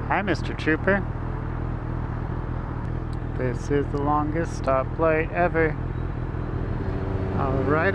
Hi, Mr. Trooper. This is the longest stoplight ever. Alright.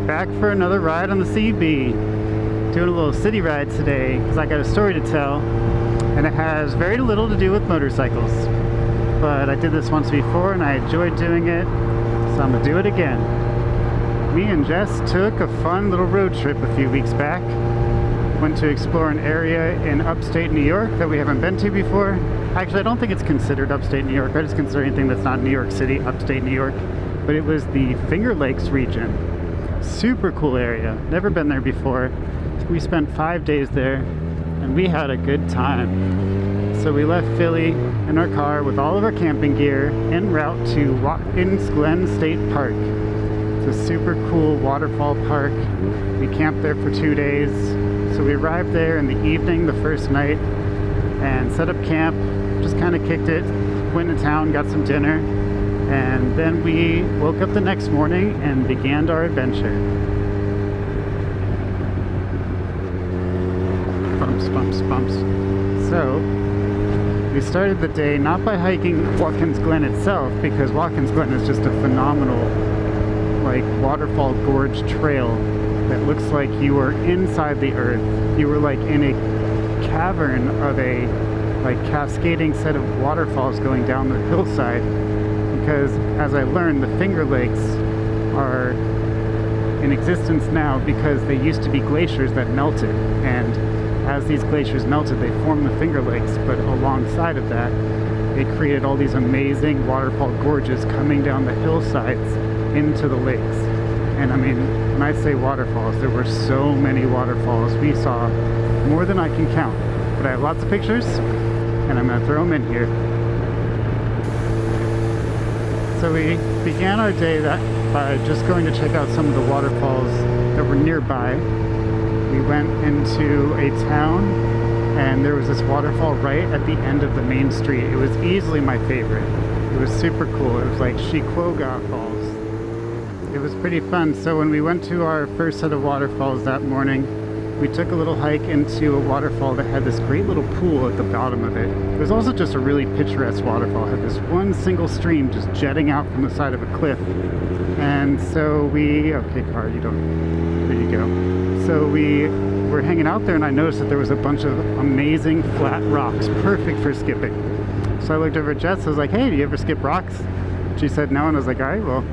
Back for another ride on the CB. Doing a little city ride today because I got a story to tell. And it has very little to do with motorcycles. But I did this once before and I enjoyed doing it. So I'm going to do it again. Me and Jess took a fun little road trip a few weeks back. Went to explore an area in upstate New York that we haven't been to before. Actually, I don't think it's considered upstate New York. I just consider anything that's not New York City upstate New York. But it was the Finger Lakes region. Super cool area. Never been there before. We spent 5 days there and we had a good time. So we left Philly in our car with all of our camping gear en route to Watkins Glen State Park. It's a super cool waterfall park. We camped there for 2 days. So we arrived there in the evening, the first night, and set up camp, just kind of kicked it, went to town, got some dinner, and then we woke up the next morning and began our adventure. Bumps. So, we started the day not by hiking Watkins Glen itself, because Watkins Glen is just a phenomenal, waterfall gorge trail that looks like you were inside the earth. You were in a cavern of a cascading set of waterfalls going down the hillside, because as I learned, the Finger Lakes are in existence now because they used to be glaciers that melted, and as these glaciers melted they formed the Finger Lakes, but alongside of that they created all these amazing waterfall gorges coming down the hillsides into the lakes. And I mean, when I say waterfalls, there were so many waterfalls. We saw more than I can count. But I have lots of pictures, and I'm going to throw them in here. So we began our day by just going to check out some of the waterfalls that were nearby. We went into a town, and there was this waterfall right at the end of the main street. It was easily my favorite. It was super cool. It was like Shikoga Falls. It was pretty fun. So when we went to our first set of waterfalls that morning, we took a little hike into a waterfall that had this great little pool at the bottom of it. It was also just a really picturesque waterfall. It had this one single stream just jetting out from the side of a cliff. And so okay, car, there you go. So we were hanging out there and I noticed that there was a bunch of amazing flat rocks, perfect for skipping. So I looked over at Jess, I was like, hey, do you ever skip rocks? She said no, and I was like, all right, well,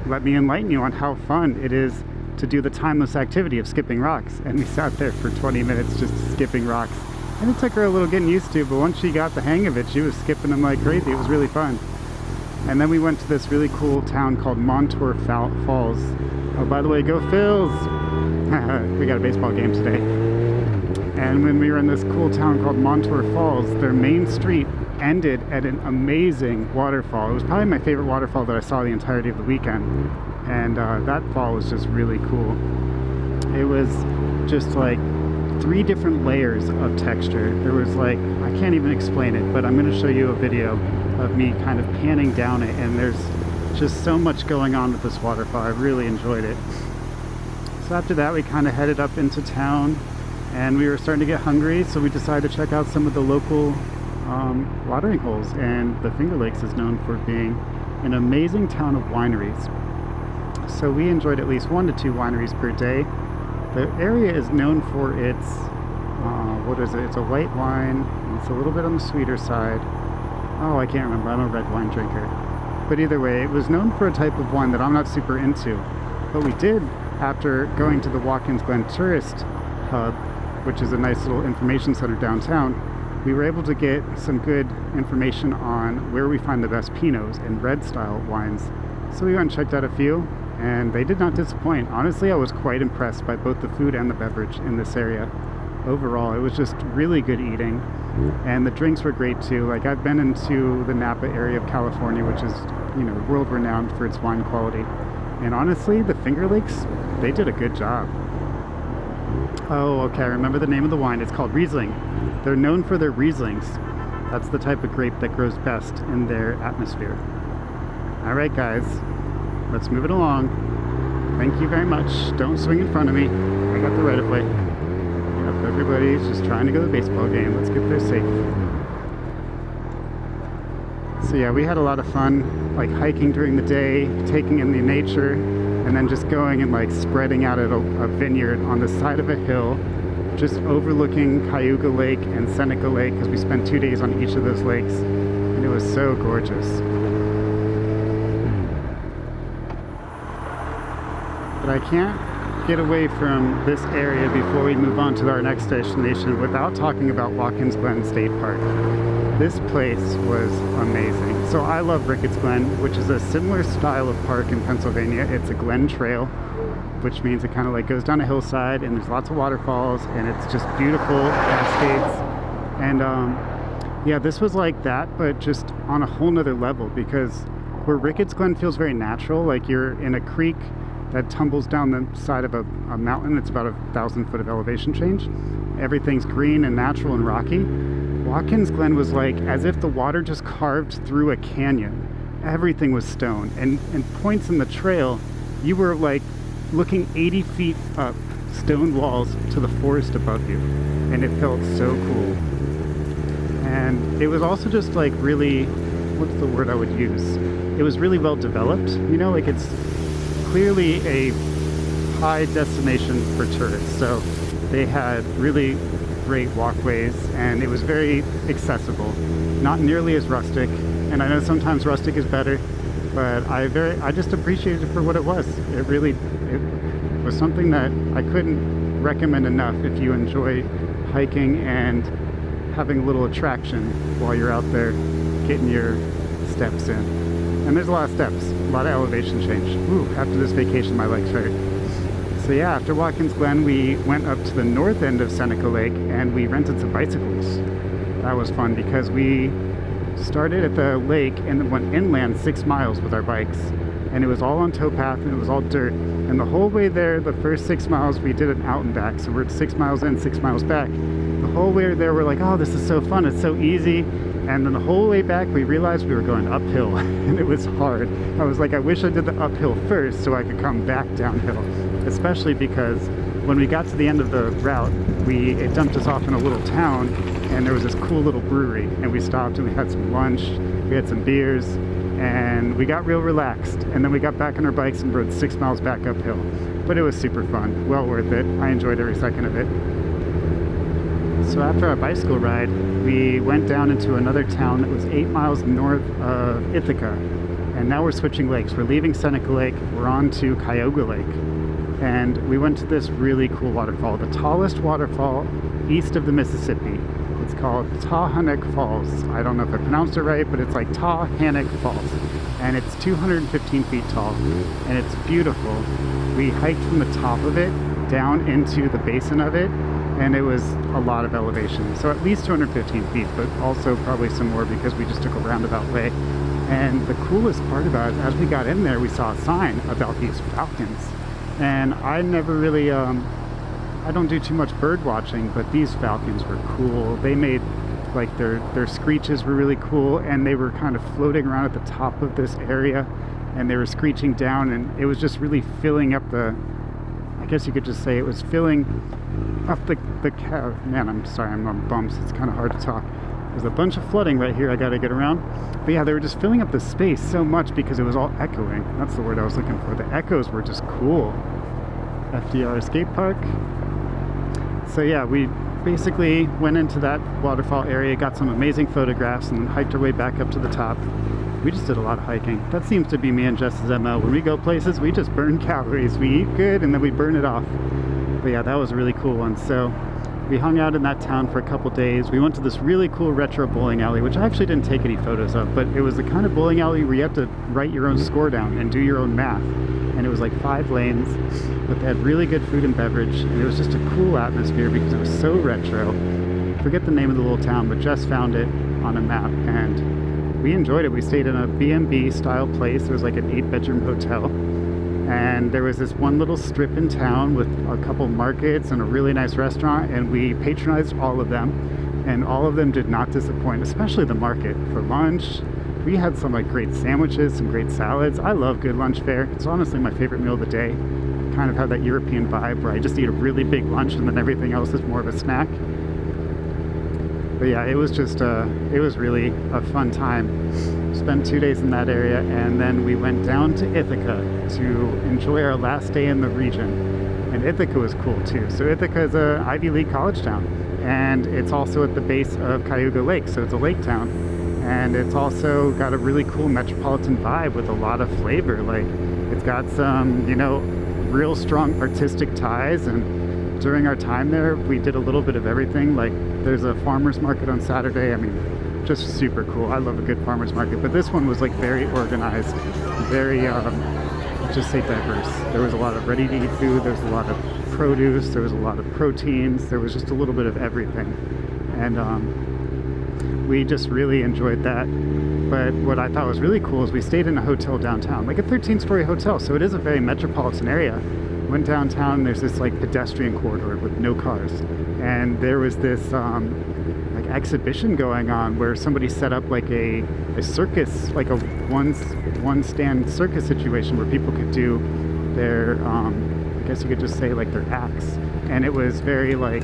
let me enlighten you on how fun it is to do the timeless activity of skipping rocks. And we sat there for 20 minutes just skipping rocks. And it took her a little getting used to, but once she got the hang of it, she was skipping them like crazy. It was really fun. And then we went to this really cool town called Montour Falls. Oh, by the way, go Phils! We got a baseball game today. And when we were in this cool town called Montour Falls, their main street ended at an amazing waterfall. It was probably my favorite waterfall that I saw the entirety of the weekend. And that fall was just really cool. It was just 3 different layers of texture. There was I can't even explain it, but I'm going to show you a video of me kind of panning down it, and there's just so much going on with this waterfall. I really enjoyed it. So after that we kind of headed up into town, and we were starting to get hungry, so we decided to check out some of the local watering holes. And the Finger Lakes is known for being an amazing town of wineries. So we enjoyed at least 1 to 2 wineries per day. The area is known for its, what is it? It's a white wine. It's a little bit on the sweeter side. Oh, I can't remember. I'm a red wine drinker. But either way, it was known for a type of wine that I'm not super into. But we did, after going to the Watkins Glen Tourist Hub, which is a nice little information center downtown, we were able to get some good information on where we find the best Pinots and red style wines. So we went and checked out a few, and they did not disappoint. Honestly, I was quite impressed by both the food and the beverage in this area. Overall, it was just really good eating, and the drinks were great too. I've been into the Napa area of California, which is, world renowned for its wine quality. And honestly, the Finger Lakes, they did a good job. Oh, okay, I remember the name of the wine. It's called Riesling. They're known for their Rieslings. That's the type of grape that grows best in their atmosphere. All right, guys, let's move it along. Thank you very much. Don't swing in front of me. I got the right of way. Yep, everybody's just trying to go to the baseball game. Let's get there safe. So yeah, we had a lot of fun, like hiking during the day, taking in the nature, and then just going and like spreading out at a vineyard on the side of a hill, just overlooking Cayuga Lake and Seneca Lake, because we spent 2 days on each of those lakes, and it was so gorgeous. But I can't get away from this area before we move on to our next destination without talking about Watkins Glen State Park. This place was amazing. So I love Ricketts Glen, which is a similar style of park in Pennsylvania. It's a glen trail, which means it kind of like goes down a hillside and there's lots of waterfalls and it's just beautiful cascades. And yeah, this was like that, but just on a whole nother level, because where Ricketts Glen feels very natural, like you're in a creek that tumbles down the side of a mountain. It's about 1,000 foot of elevation change. Everything's green and natural and rocky. Watkins Glen was like as if the water just carved through a canyon. Everything was stone, and points in the trail, you were like looking 80 feet up stone walls to the forest above you, and it felt so cool. And it was also just like really, what's the word I would use? It was really well developed, you know, like it's clearly a high destination for tourists. So they had really great walkways and it was very accessible, not nearly as rustic. And I know sometimes rustic is better, but I just appreciated it for what it was. It was something that I couldn't recommend enough if you enjoy hiking and having a little attraction while you're out there getting your steps in. And there's a lot of steps, a lot of elevation change. Ooh, after this vacation, my legs hurt. So yeah, after Watkins Glen, we went up to the north end of Seneca Lake and we rented some bicycles. That was fun because we started at the lake and then went inland 6 miles with our bikes. And it was all on towpath and it was all dirt. And the whole way there, the first 6 miles, we did it out and back. So we're 6 miles in, 6 miles back. The whole way there, we're like, oh, this is so fun, it's so easy. And then the whole way back, we realized we were going uphill, and it was hard. I was like, I wish I did the uphill first so I could come back downhill, especially because when we got to the end of the route, it dumped us off in a little town, and there was this cool little brewery, and we stopped and we had some lunch, we had some beers, and we got real relaxed. And then we got back on our bikes and rode 6 miles back uphill. But it was super fun, well worth it. I enjoyed every second of it. So after our bicycle ride, we went down into another town that was 8 miles north of Ithaca. And now we're switching lakes. We're leaving Seneca Lake, we're on to Cayuga Lake. And we went to this really cool waterfall, the tallest waterfall east of the Mississippi. It's called Tahannock Falls. I don't know if I pronounced it right, but it's like Tahannock Falls. And it's 215 feet tall, and it's beautiful. We hiked from the top of it down into the basin of it, and it was a lot of elevation. So at least 215 feet, but also probably some more because we just took a roundabout way. And the coolest part about it, as we got in there, we saw a sign about these falcons. And I never really, I don't do too much bird watching, but these falcons were cool. They made, like, their screeches were really cool, and they were kind of floating around at the top of this area, and they were screeching down, and it was just really filling up I guess you could just say it was filling up the man, I'm sorry, I'm on bumps, it's kind of hard to talk. There's a bunch of flooding right here I gotta get around. But yeah, they were just filling up the space so much because it was all echoing. That's the word I was looking for. The echoes were just cool. FDR Skate Park. So yeah, we basically went into that waterfall area, got some amazing photographs, and then hiked our way back up to the top. We just did a lot of hiking. That seems to be me and Jess's MO. When we go places, we just burn calories. We eat good and then we burn it off. But yeah, that was a really cool one. So we hung out in that town for a couple days. We went to this really cool retro bowling alley, which I actually didn't take any photos of, but it was the kind of bowling alley where you have to write your own score down and do your own math. And it was like 5 lanes, but they had really good food and beverage, and it was just a cool atmosphere because it was so retro. I forget the name of the little town, but Jess found it on a map, and we enjoyed it. We stayed in a B&B style place. It was like an 8-bedroom hotel. And there was this one little strip in town with a couple markets and a really nice restaurant, and we patronized all of them. And all of them did not disappoint, especially the market. For lunch, we had some like great sandwiches, some great salads. I love good lunch fare. It's honestly my favorite meal of the day. kind of have that European vibe where I just eat a really big lunch and then everything else is more of a snack. But yeah, it was just it was really a fun time. Spent 2 days in that area, and then we went down to Ithaca to enjoy our last day in the region. And Ithaca was cool too. So Ithaca is a Ivy League college town, and it's also at the base of Cayuga Lake, so it's a lake town. And it's also got a really cool metropolitan vibe with a lot of flavor. Like, it's got some, you know, real strong artistic ties, and during our time there, we did a little bit of everything. Like, there's a farmer's market on Saturday. I mean, just super cool. I love a good farmer's market, but this one was like very organized, very, just say diverse. There was a lot of ready-to-eat food, there was a lot of produce, there was a lot of proteins, there was just a little bit of everything. And we just really enjoyed that. But what I thought was really cool is we stayed in a hotel downtown, like a 13-story hotel, so it is a very metropolitan area. Went downtown, there's this like pedestrian corridor with no cars, and there was this like exhibition going on where somebody set up like a circus, like a one stand circus situation where people could do their I guess you could just say like their acts, and it was very like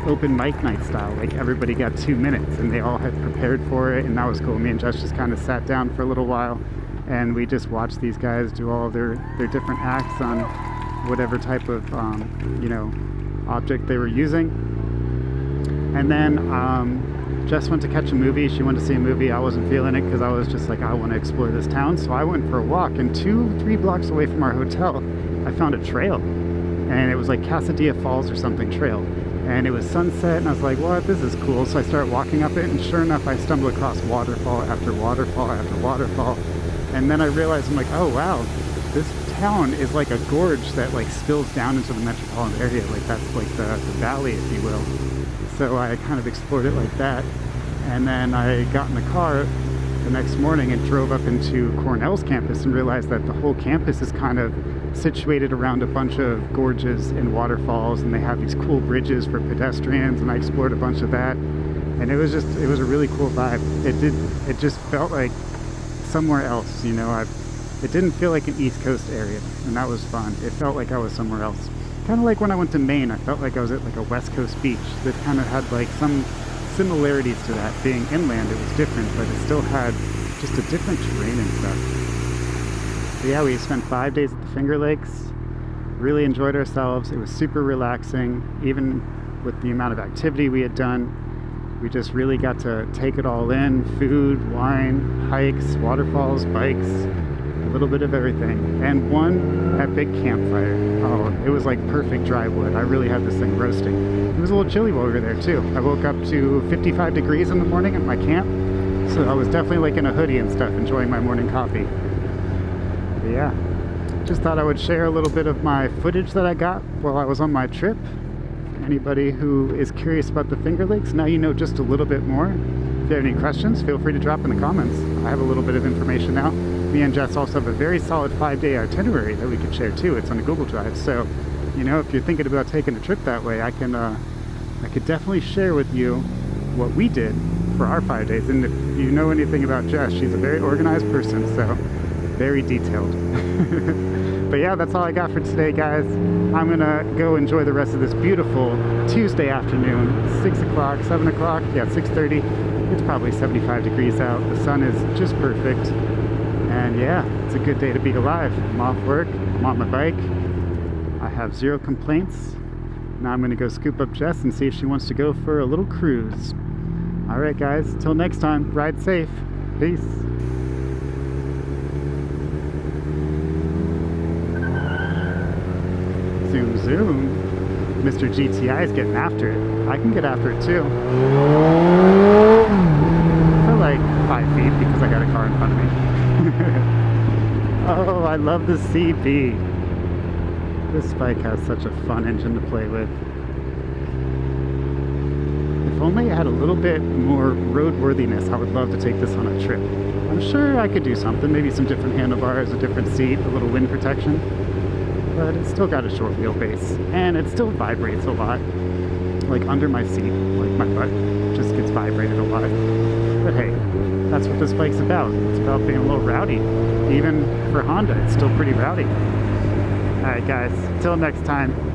open mic night style. Like, everybody got 2 minutes and they all had prepared for it, and that was cool. Me and Jess just kind of sat down for a little while and we just watched these guys do all of their different acts on whatever type of you know, object they were using. And then Jess went to catch a movie. She went to see a movie. I wasn't feeling it because I was just like, I want to explore this town. So I went for a walk, and 2-3 blocks away from our hotel I found a trail, and it was like Casadilla Falls or something trail, and it was sunset, and I was like, what, this is cool. So I started walking up it, and sure enough, I stumbled across waterfall after waterfall after waterfall. And then I realized, I'm like, oh wow, this town is like a gorge that like spills down into the metropolitan area. Like, that's like the valley, if you will. So I kind of explored it like that. And then I got in the car the next morning and drove up into Cornell's campus and realized that the whole campus is kind of situated around a bunch of gorges and waterfalls, and they have these cool bridges for pedestrians, and I explored a bunch of that, and it was a really cool vibe. It just felt like somewhere else, you know. It didn't feel like an East Coast area, and that was fun. It felt like I was somewhere else. Kind of like when I went to Maine, I felt like I was at like a West Coast beach that kind of had like some similarities to that. Being inland, it was different, but it still had just a different terrain and stuff. But yeah, we spent 5 days at the Finger Lakes, really enjoyed ourselves. It was super relaxing, even with the amount of activity we had done. We just really got to take it all in: food, wine, hikes, waterfalls, bikes, a little bit of everything. And one epic campfire. Oh, it was like perfect dry wood. I really had this thing roasting. It was a little chilly while we were there too. I woke up to 55 degrees in the morning at my camp, so I was definitely like in a hoodie and stuff, enjoying my morning coffee. But yeah, just thought I would share a little bit of my footage that I got while I was on my trip. Anybody who is curious about the Finger Lakes, now you know just a little bit more. If you have any questions, feel free to drop in the comments. I have a little bit of information now. Me and Jess also have a very solid 5-day itinerary that we could share too. It's on a Google Drive, so you know, if you're thinking about taking a trip that way, I could definitely share with you what we did for our 5 days. And if you know anything about Jess, she's a very organized person, so very detailed. But yeah, that's all I got for today, guys. I'm gonna go enjoy the rest of this beautiful Tuesday afternoon. 6 o'clock, 7 o'clock, yeah, 6:30. It's probably 75 degrees out. The sun is just perfect. And yeah, it's a good day to be alive. I'm off work, I'm on my bike. I have 0 complaints. Now I'm gonna go scoop up Jess and see if she wants to go for a little cruise. All right, guys, till next time, ride safe. Peace. Zoom, zoom. Mr. GTI is getting after it. I can get after it too. For like 5 feet because I got a car in front of me. Oh, I love the CB. This bike has such a fun engine to play with. If only it had a little bit more roadworthiness, I would love to take this on a trip. I'm sure I could do something, maybe some different handlebars, a different seat, a little wind protection. But it's still got a short wheelbase, and it still vibrates a lot. Like under my seat, like my butt just gets vibrated a lot. But hey, that's what this bike's about. It's about being a little rowdy. Even for Honda, it's still pretty rowdy. Alright guys, till next time.